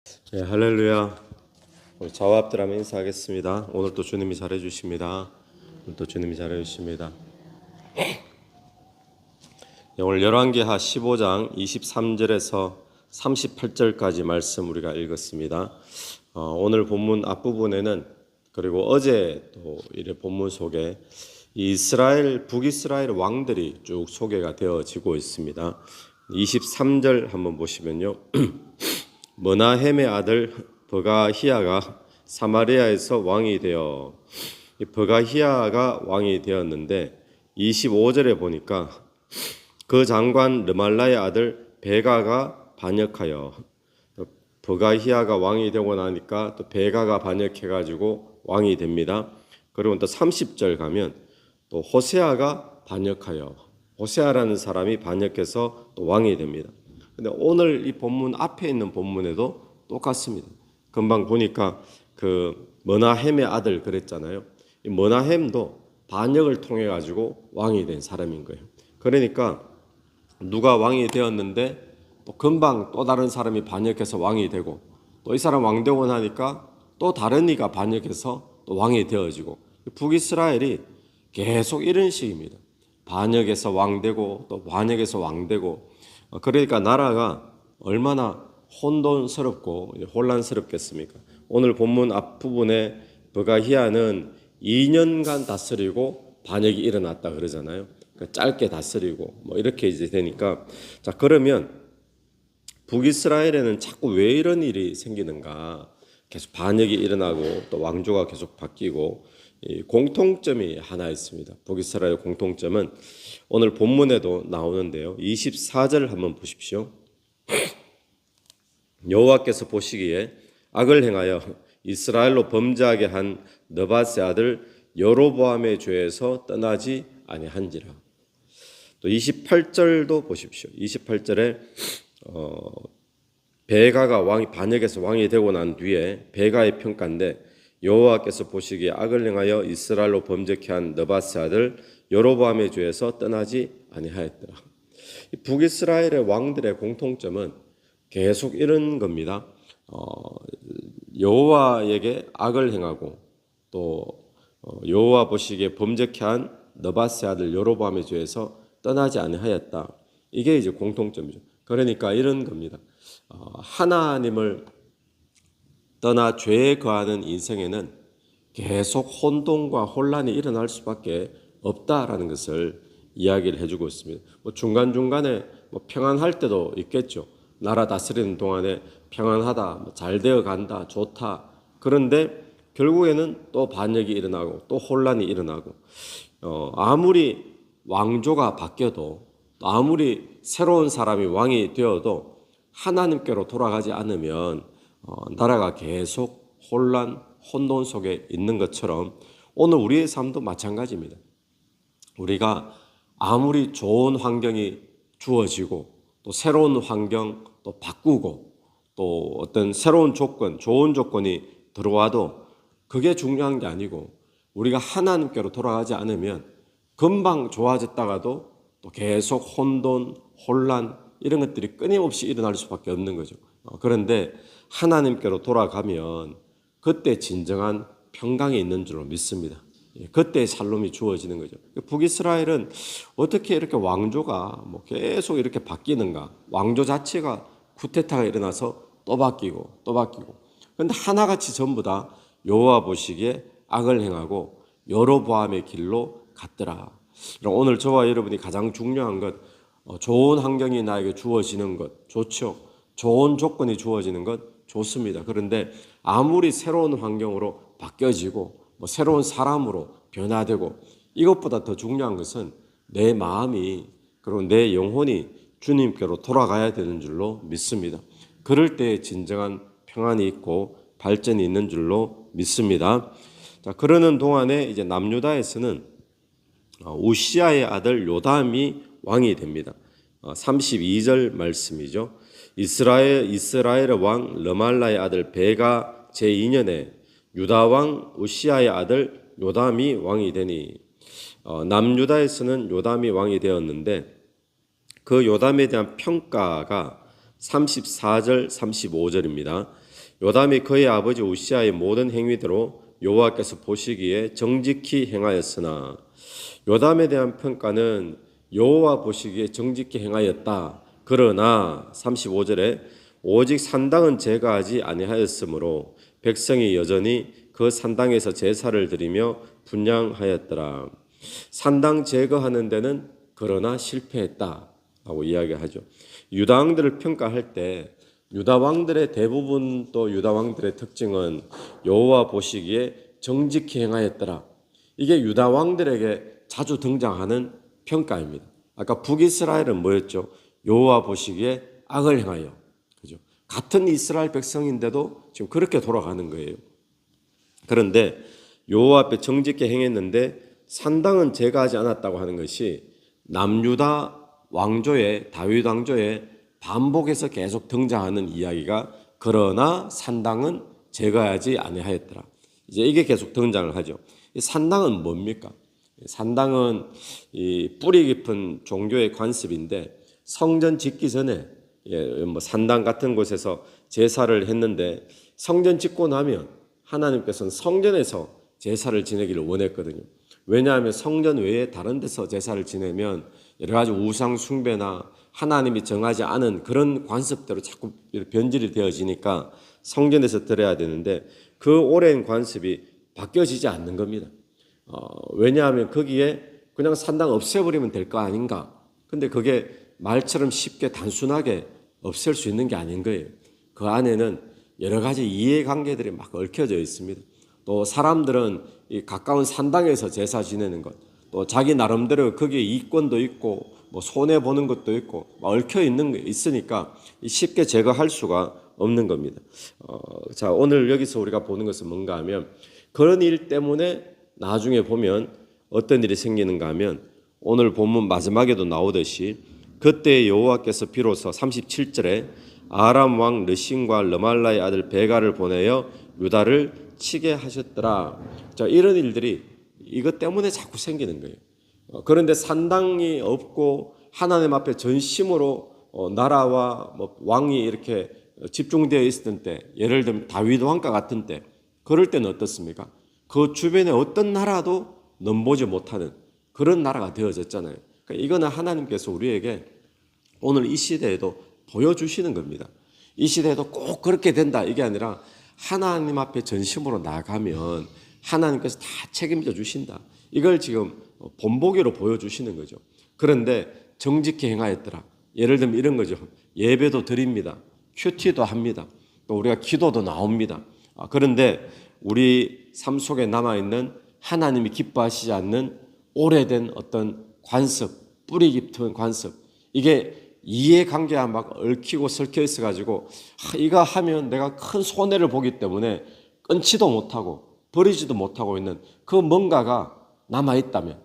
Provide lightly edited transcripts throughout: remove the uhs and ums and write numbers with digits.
네, 할렐루야. 우리 좌우합들 하면 인사하겠습니다. 오늘 또 주님이 잘해주십니다. 오늘 또 주님이 잘해주십니다. 네, 오늘 열왕기하 15장 23절에서 38절까지 말씀 우리가 읽었습니다. 오늘 본문 앞부분에는 그리고 어제 또 이래 본문 속에 이스라엘 북이스라엘 왕들이 쭉 소개가 되어지고 있습니다. 23절 한번 보시면요. 머나헴의 아들 버가히야가 사마리아에서 왕이 되어, 버가히야가 왕이 되었는데 25절에 보니까 그 장관 르말라의 아들 베가가 반역하여, 버가히야가 왕이 되고 나니까 또 베가가 반역해가지고 왕이 됩니다. 그리고 또 30절 가면 또 호세아가 반역하여, 호세아라는 사람이 반역해서 또 왕이 됩니다. 근데 오늘 이 본문 앞에 있는 본문에도 똑같습니다. 금방 보니까 그 머나헴의 아들 그랬잖아요. 이 머나헴도 반역을 통해 가지고 왕이 된 사람인 거예요. 그러니까 누가 왕이 되었는데 또 금방 또 다른 사람이 반역해서 왕이 되고, 또 이 사람 왕 되고 나니까 또 다른 이가 반역해서 또 왕이 되어지고, 북이스라엘이 계속 이런 식입니다. 반역해서 왕 되고 또 반역해서 왕 되고. 그러니까 나라가 얼마나 혼돈스럽고 혼란스럽겠습니까? 오늘 본문 앞부분에 버가히야는 2년간 다스리고 반역이 일어났다 그러잖아요. 그러니까 짧게 다스리고 뭐 이렇게 이제 되니까, 자, 그러면 북이스라엘에는 자꾸 왜 이런 일이 생기는가? 계속 반역이 일어나고 또 왕조가 계속 바뀌고, 이 공통점이 하나 있습니다. 북이스라엘 공통점은 오늘 본문에도 나오는데요. 24절 한번 보십시오. 여호와께서 보시기에 악을 행하여 이스라엘로 범죄하게 한 느밧의 아들 여로보암의 죄에서 떠나지 아니한지라. 또 28절도 보십시오. 28절에 베가가 왕이 반역해서 왕이 되고 난 뒤에 베가의 평가인데, 여호와께서 보시기에 악을 행하여 이스라엘로 범죄케 한 느밧의 아들 여로보암의 죄에서 떠나지 아니하였더라. 북이스라엘의 왕들의 공통점은 계속 이런 겁니다. 여호와에게 악을 행하고 또 여호와 보시기에 범죄케 한 느밧의 아들 여로보암의 죄에서 떠나지 아니하였다. 이게 이제 공통점이죠. 그러니까 이런 겁니다. 하나님을 떠나 죄에 거하는 인생에는 계속 혼돈과 혼란이 일어날 수밖에 없다라는 것을 이야기를 해주고 있습니다. 뭐 중간중간에 뭐 평안할 때도 있겠죠. 나라 다스리는 동안에 평안하다, 잘 되어 간다, 좋다. 그런데 결국에는 또 반역이 일어나고 또 혼란이 일어나고, 아무리 왕조가 바뀌어도, 아무리 새로운 사람이 왕이 되어도 하나님께로 돌아가지 않으면 나라가 계속 혼란, 혼돈 속에 있는 것처럼 오늘 우리의 삶도 마찬가지입니다. 우리가 아무리 좋은 환경이 주어지고 또 새로운 환경 또 바꾸고 또 어떤 새로운 조건, 좋은 조건이 들어와도 그게 중요한 게 아니고, 우리가 하나님께로 돌아가지 않으면 금방 좋아졌다가도 또 계속 혼돈, 혼란 이런 것들이 끊임없이 일어날 수밖에 없는 거죠. 그런데 하나님께로 돌아가면 그때 진정한 평강이 있는 줄로 믿습니다. 그때 살롬이 주어지는 거죠. 북이스라엘은 어떻게 이렇게 왕조가 뭐 계속 이렇게 바뀌는가? 왕조 자체가 쿠데타가 일어나서 또 바뀌고 또 바뀌고. 그런데 하나같이 전부 다 여호와 보시기에 악을 행하고 여로보암의 길로 갔더라. 오늘 저와 여러분이 가장 중요한 것, 좋은 환경이 나에게 주어지는 것 좋죠. 좋은 조건이 주어지는 것 좋습니다. 그런데 아무리 새로운 환경으로 바뀌어지고 뭐 새로운 사람으로 변화되고, 이것보다 더 중요한 것은 내 마음이 그리고 내 영혼이 주님께로 돌아가야 되는 줄로 믿습니다. 그럴 때 진정한 평안이 있고 발전이 있는 줄로 믿습니다. 자, 그러는 동안에 이제 남유다에서는 우시아의 아들 요담이 왕이 됩니다. 32절 말씀이죠. 이스라엘의 왕 르말라의 아들 베가 제2년에 유다 왕 우시아의 아들 요담이 왕이 되니, 남유다에서는 요담이 왕이 되었는데 그 요담에 대한 평가가 34절 35절입니다. 요담이 그의 아버지 우시아의 모든 행위대로 여호와께서 보시기에 정직히 행하였으나, 요담에 대한 평가는 여호와 보시기에 정직히 행하였다. 그러나 35절에 오직 산당은 제거하지 아니하였으므로 백성이 여전히 그 산당에서 제사를 드리며 분향하였더라. 산당 제거하는 데는 그러나 실패했다라고 이야기하죠. 유다 왕들을 평가할 때 유다 왕들의 대부분 또 유다 왕들의 특징은 여호와 보시기에 정직히 행하였더라. 이게 유다 왕들에게 자주 등장하는 평가입니다. 아까 북이스라엘은 뭐였죠? 여호와 보시기에 악을 행하여. 그죠? 같은 이스라엘 백성인데도 지금 그렇게 돌아가는 거예요. 그런데 여호와 앞에 정직히 행했는데 산당은 제거하지 않았다고 하는 것이 남유다 왕조의 다윗 왕조의 반복해서 계속 등장하는 이야기가 그러나 산당은 제거하지 아니하였더라. 이제 이게 계속 등장을 하죠. 이 산당은 뭡니까? 산당은 이 뿌리 깊은 종교의 관습인데 성전 짓기 전에 뭐 산당 같은 곳에서 제사를 했는데 성전 짓고 나면 하나님께서는 성전에서 제사를 지내기를 원했거든요. 왜냐하면 성전 외에 다른 데서 제사를 지내면 여러 가지 우상 숭배나 하나님이 정하지 않은 그런 관습대로 자꾸 변질이 되어지니까 성전에서 드려야 되는데 그 오랜 관습이 바뀌어지지 않는 겁니다. 왜냐하면 거기에 그냥 산당 없애버리면 될 거 아닌가. 근데 그게 말처럼 쉽게 단순하게 없앨 수 있는 게 아닌 거예요. 그 안에는 여러 가지 이해관계들이 막 얽혀져 있습니다. 또 사람들은 이 가까운 산당에서 제사 지내는 것, 또 자기 나름대로 거기에 이권도 있고 뭐 손해 보는 것도 있고 얽혀 있는 게 있으니까 쉽게 제거할 수가 없는 겁니다. 자, 오늘 여기서 우리가 보는 것은 뭔가 하면 그런 일 때문에 나중에 보면 어떤 일이 생기는가 하면 오늘 본문 마지막에도 나오듯이 그때 여호와께서 비로소 37절에 아람 왕 르신과 르말라의 아들 베가를 보내어 유다를 치게 하셨더라. 자, 이런 일들이 이것 때문에 자꾸 생기는 거예요. 그런데 산당이 없고 하나님 앞에 전심으로 나라와 뭐 왕이 이렇게 집중되어 있었던 때, 예를 들면 다윗 왕과 같은 때, 그럴 때는 어떻습니까? 그 주변에 어떤 나라도 넘보지 못하는 그런 나라가 되어졌잖아요. 그러니까 이거는 하나님께서 우리에게 오늘 이 시대에도 보여주시는 겁니다. 이 시대에도 꼭 그렇게 된다 이게 아니라 하나님 앞에 전심으로 나아가면 하나님께서 다 책임져 주신다. 이걸 지금 본보기로 보여주시는 거죠. 그런데 정직히 행하였더라. 예를 들면 이런 거죠. 예배도 드립니다. 큐티도 합니다. 또 우리가 기도도 나옵니다. 그런데 우리 삶 속에 남아있는 하나님이 기뻐하시지 않는 오래된 어떤 관습, 뿌리 깊은 관습, 이게 이해관계와 막 얽히고 설켜 있어가지고 이거 하면 내가 큰 손해를 보기 때문에 끊지도 못하고 버리지도 못하고 있는 그 뭔가가 남아있다면,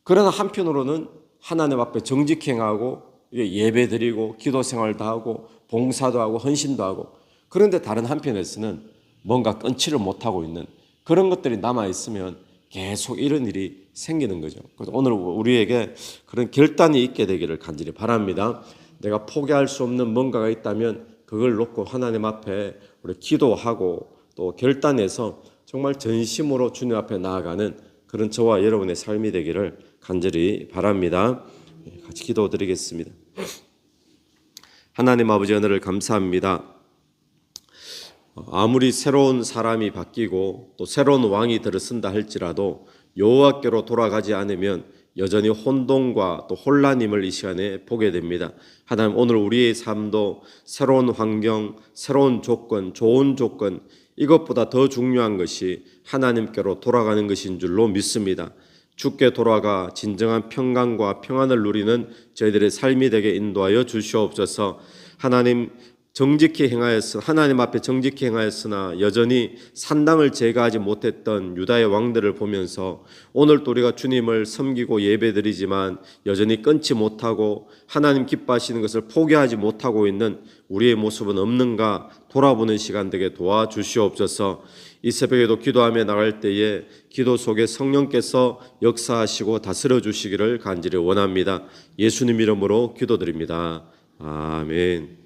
그러나 한편으로는 하나님 앞에 정직히 행하고 예배 드리고 기도 생활도 하고 봉사도 하고 헌신도 하고, 그런데 다른 한편에서는 뭔가 끊지를 못하고 있는 그런 것들이 남아있으면 계속 이런 일이 생기는 거죠. 그래서 오늘 우리에게 그런 결단이 있게 되기를 간절히 바랍니다. 내가 포기할 수 없는 뭔가가 있다면 그걸 놓고 하나님 앞에 우리 기도하고 또 결단해서 정말 전심으로 주님 앞에 나아가는 그런 저와 여러분의 삶이 되기를 간절히 바랍니다. 같이 기도드리겠습니다. 하나님 아버지, 은혜를 감사합니다. 아무리 새로운 사람이 바뀌고 또 새로운 왕이 들어선다 할지라도 여호와께로 돌아가지 않으면 여전히 혼돈과 또 혼란임을 이 시간에 보게 됩니다. 하나님, 오늘 우리의 삶도 새로운 환경, 새로운 조건, 좋은 조건, 이것보다 더 중요한 것이 하나님께로 돌아가는 것인 줄로 믿습니다. 주께 돌아가 진정한 평강과 평안을 누리는 저희들의 삶이 되게 인도하여 주시옵소서. 하나님, 하나님 앞에 정직히 행하였으나 여전히 산당을 제거하지 못했던 유다의 왕들을 보면서 오늘도 우리가 주님을 섬기고 예배드리지만 여전히 끊지 못하고 하나님 기뻐하시는 것을 포기하지 못하고 있는 우리의 모습은 없는가 돌아보는 시간 되게 도와주시옵소서. 이 새벽에도 기도하며 나갈 때에 기도 속에 성령께서 역사하시고 다스려 주시기를 간절히 원합니다. 예수님 이름으로 기도드립니다. 아멘.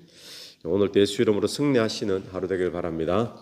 오늘도 예수 이름으로 승리하시는 하루 되길 바랍니다.